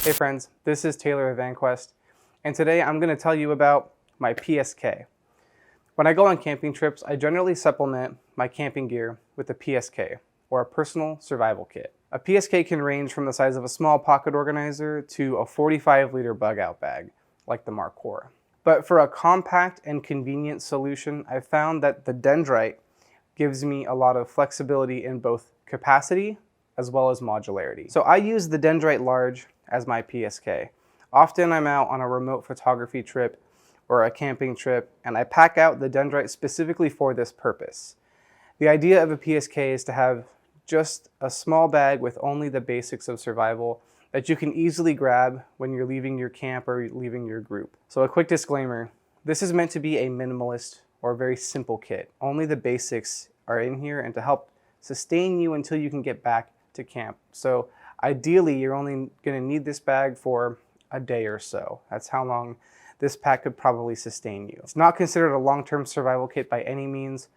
Hey friends, this is Taylor of Vanquest, and today I'm going to tell you about my PSK. When I go on camping trips, I generally supplement my camping gear with a PSK, or a personal survival kit. A PSK can range from the size of a small pocket organizer to a 45-liter bug-out bag, like the Mark IV. But for a compact and convenient solution, I've found that the dendrite gives me a lot of flexibility in both capacity as well as modularity. So I use the dendrite large as my PSK. Often I'm out on a remote photography trip or a camping trip, and I pack out the dendrite specifically for this purpose. The idea of a PSK is to have just a small bag with only the basics of survival that you can easily grab when you're leaving your camp or leaving your group. So a quick disclaimer, this is meant to be a minimalist or very simple kit. Only the basics are in here and to help sustain you until you can get back to camp. So ideally, you're only going to need this bag for a day or so. That's how long this pack could probably sustain you. It's not considered a long-term survival kit by any means.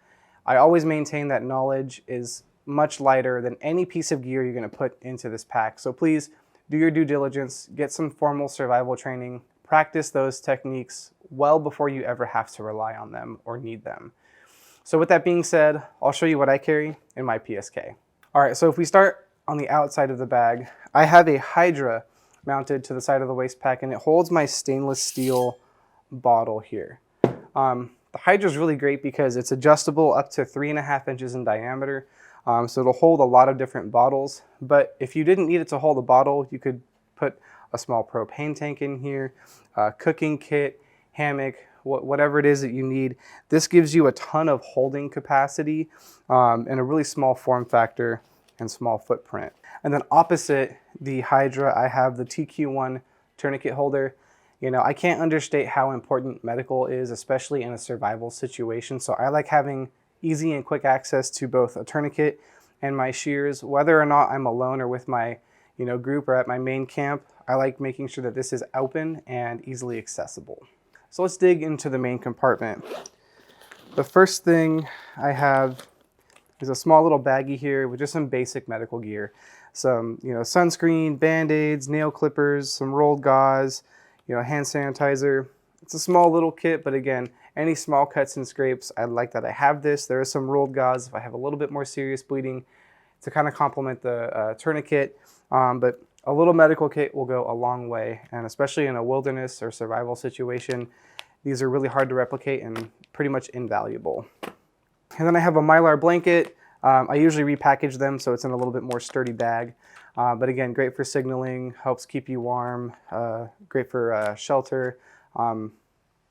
I always maintain that knowledge is much lighter than any piece of gear you're going to put into this pack. So please do your due diligence, get some formal survival training, practice those techniques well before you ever have to rely on them or need them. So with that being said, I'll show you what I carry in my PSK. All right, so if we start on the outside of the bag, I have a Hydra mounted to the side of the waist pack, and it holds my stainless steel bottle here. The Hydra is really great because it's adjustable up to 3.5 inches in diameter, so it'll hold a lot of different bottles. But if you didn't need it to hold a bottle, you could put a small propane tank in here, a cooking kit, hammock, whatever it is that you need. This gives you a ton of holding capacity and a really small form factor and small footprint. And then opposite the Hydra, I have the TQ1 tourniquet holder. You know, I can't understate how important medical is, especially in a survival situation. So I like having easy and quick access to both a tourniquet and my shears, whether or not I'm alone or with my group or at my main camp. I like making sure that this is open and easily accessible. So let's dig into the main compartment. The first thing I have is a small little baggie here with just some basic medical gear. Some sunscreen, band-aids, nail clippers, some rolled gauze, hand sanitizer. It's a small little kit, but again, any small cuts and scrapes, I like that I have this. There is some rolled gauze if I have a little bit more serious bleeding to kind of complement the tourniquet, but a little medical kit will go a long way, and especially in a wilderness or survival situation, these are really hard to replicate and pretty much invaluable. And then I have a Mylar blanket. I usually repackage them so it's in a little bit more sturdy bag. But again, great for signaling, helps keep you warm, great for shelter.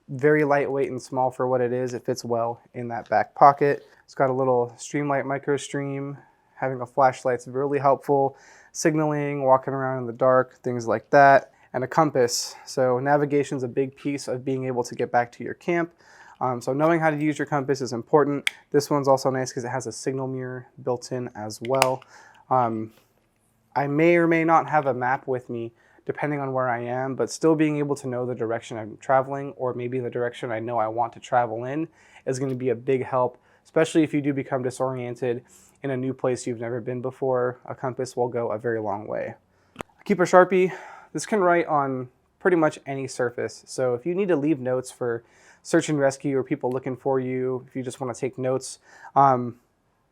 Very lightweight and small for what it is. It fits well in that back pocket. It's got a little Streamlight micro stream. Having a flashlight's really helpful. Signaling, walking around in the dark, things like that. And a compass. So navigation's a big piece of being able to get back to your camp. So knowing how to use your compass is important. This one's also nice because it has a signal mirror built in as well. I may or may not have a map with me depending on where I am, but still being able to know the direction I'm traveling or maybe the direction I know I want to travel in is going to be a big help, especially if you do become disoriented in a new place you've never been before. A compass will go a very long way. Keep a Sharpie. This can write on pretty much any surface. So if you need to leave notes for search and rescue or people looking for you, if you just want to take notes,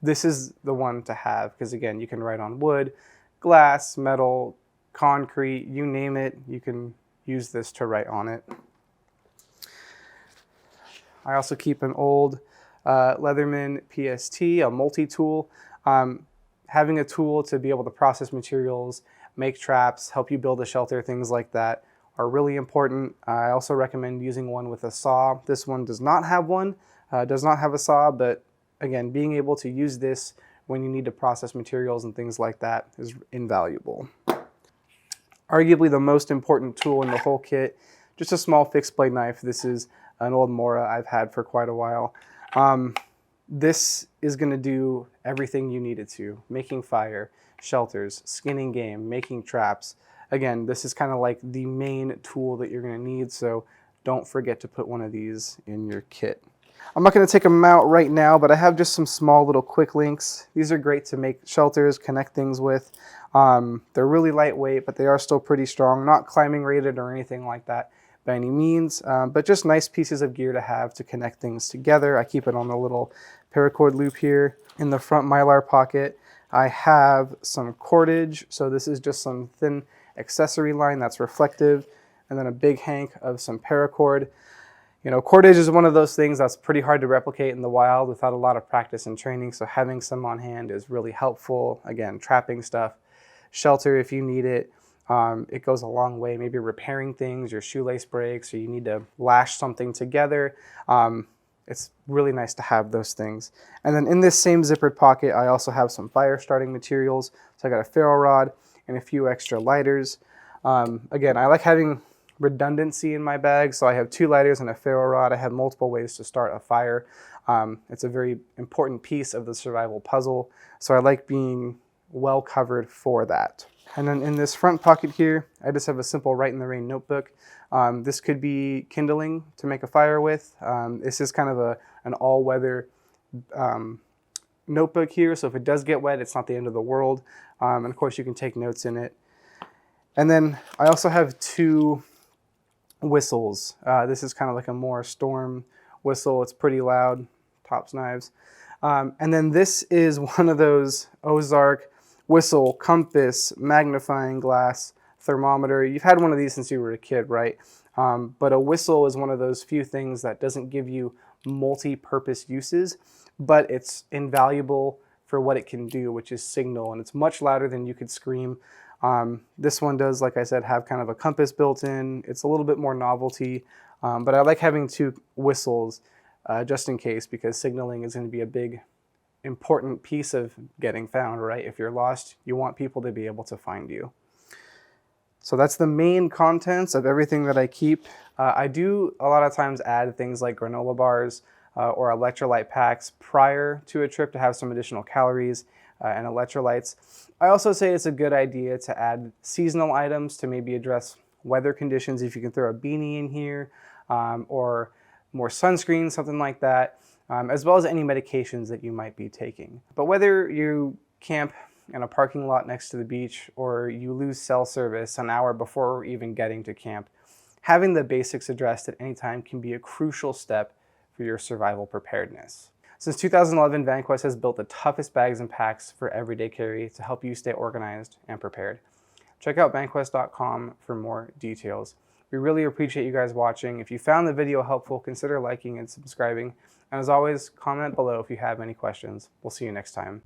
this is the one to have because again, you can write on wood, glass, metal, concrete, you name it, you can use this to write on it. I also keep an old Leatherman PST, a multi-tool. Having a tool to be able to process materials, make traps, help you build a shelter, things like that are really important. I also recommend using one with a saw. This one does not have one, does not have a saw, but again, being able to use this when you need to process materials and things like that is invaluable. Arguably the most important tool in the whole kit, just a small fixed blade knife. This is an old Mora I've had for quite a while. This is going to do everything you need it to. Making fire, shelters, skinning game, making traps. Again, this is kind of like the main tool that you're going to need, so don't forget to put one of these in your kit. I'm not going to take them out right now, but I have just some small little quick links. These are great to make shelters, connect things with. They're really lightweight, but they are still pretty strong. Not climbing rated or anything like that by any means, but just nice pieces of gear to have to connect things together. I keep it on the little paracord loop here. In the front Mylar pocket, I have some cordage. So this is just some thin accessory line that's reflective, and then a big hank of some paracord. You know, cordage is one of those things that's pretty hard to replicate in the wild without a lot of practice and training, so having some on hand is really helpful. Again, trapping stuff, shelter if you need it. It goes a long way, maybe repairing things, your shoelace breaks, or you need to lash something together. It's really nice to have those things. And then in this same zippered pocket, I also have some fire starting materials. So I got a ferro rod and a few extra lighters. Again, I like having redundancy in my bag, so I have 2 lighters and a ferro rod. I have multiple ways to start a fire. It's a very important piece of the survival puzzle, so I like being well covered for that. And then in this front pocket here, I just have a simple Write in the Rain notebook. This could be kindling to make a fire with. This is kind of an all-weather notebook here, so if it does get wet, it's not the end of the world. And of course, you can take notes in it. And then I also have 2 whistles. This is kind of like a more storm whistle. It's pretty loud, tops knives. And then this is one of those Ozark whistle, compass, magnifying glass, thermometer. You've had one of these since you were a kid, right? But a whistle is one of those few things that doesn't give you multi-purpose uses, but it's invaluable for what it can do, which is signal, and it's much louder than you could scream. This one does, like I said, have kind of a compass built in. It's a little bit more novelty, but I like having 2 whistles just in case, because signaling is going to be a big, important piece of getting found, right? If you're lost, you want people to be able to find you. So that's the main contents of everything that I keep. I do a lot of times add things like granola bars or electrolyte packs prior to a trip to have some additional calories and electrolytes. I also say it's a good idea to add seasonal items to maybe address weather conditions. If you can throw a beanie in here or more sunscreen, something like that, as well as any medications that you might be taking. But whether you camp in a parking lot next to the beach or you lose cell service an hour before even getting to camp, having the basics addressed at any time can be a crucial step for your survival preparedness. Since 2011, Vanquest has built the toughest bags and packs for everyday carry to help you stay organized and prepared. Check out vanquest.com for more details. We really appreciate you guys watching. If you found the video helpful, consider liking and subscribing. And as always, comment below if you have any questions. We'll see you next time.